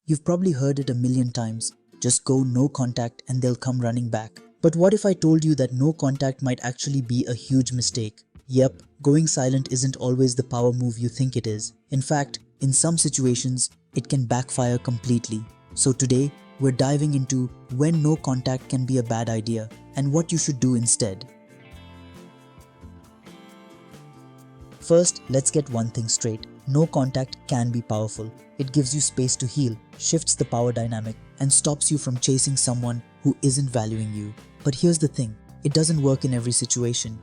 You've probably heard it a million times. Just go no contact and they'll come running back. But what if I told you that no contact might actually be a huge mistake? Yep, going silent isn't always the power move you think it is. In fact, in some situations, it can backfire completely. So today, we're diving into when no contact can be a bad idea and what you should do instead. First, let's get one thing straight. No contact can be powerful. It gives you space to heal, shifts the power dynamic, and stops you from chasing someone who isn't valuing you. But here's the thing, it doesn't work in every situation.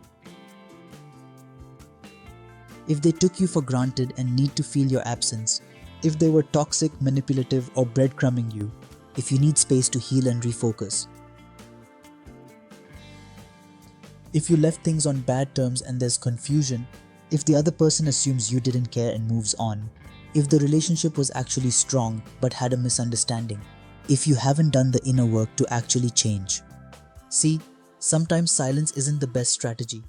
If they took you for granted and need to feel your absence, if they were toxic, manipulative, or breadcrumbing you, if you need space to heal and refocus, if you left things on bad terms and there's confusion, if the other person assumes you didn't care and moves on, if the relationship was actually strong but had a misunderstanding, if you haven't done the inner work to actually change. See, sometimes silence isn't the best strategy.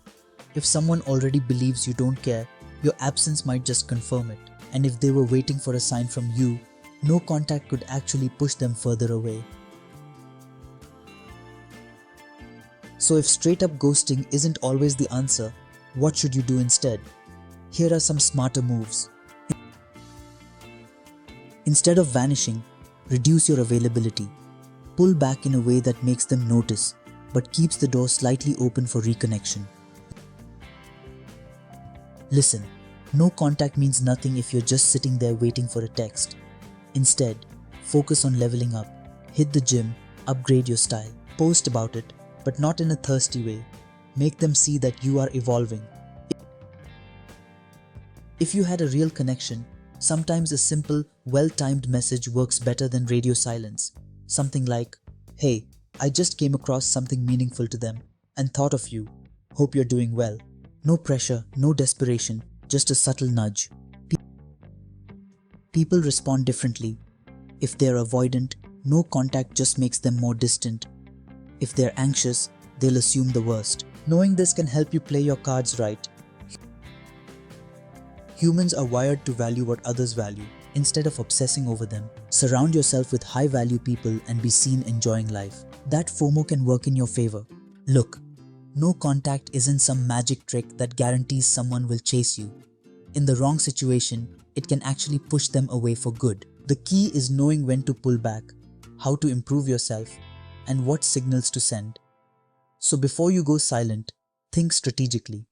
If someone already believes you don't care, your absence might just confirm it. And if they were waiting for a sign from you, no contact could actually push them further away. So if straight up ghosting isn't always the answer, what should you do instead? Here are some smarter moves. Instead of vanishing, reduce your availability. Pull back in a way that makes them notice, but keeps the door slightly open for reconnection. Listen, no contact means nothing if you're just sitting there waiting for a text. Instead, focus on leveling up. Hit the gym, upgrade your style. Post about it, but not in a thirsty way. Make them see that you are evolving. If you had a real connection, sometimes a simple, well-timed message works better than radio silence. Something like, "Hey, I just came across something meaningful to them and thought of you. Hope you're doing well." No pressure, no desperation, just a subtle nudge. People respond differently. If they're avoidant, no contact just makes them more distant. If they're anxious, they'll assume the worst. Knowing this can help you play your cards right. Humans are wired to value what others value. Instead of obsessing over them, surround yourself with high-value people and be seen enjoying life. That FOMO can work in your favor. Look, no contact isn't some magic trick that guarantees someone will chase you. In the wrong situation, it can actually push them away for good. The key is knowing when to pull back, how to improve yourself, and what signals to send. So before you go silent, think strategically.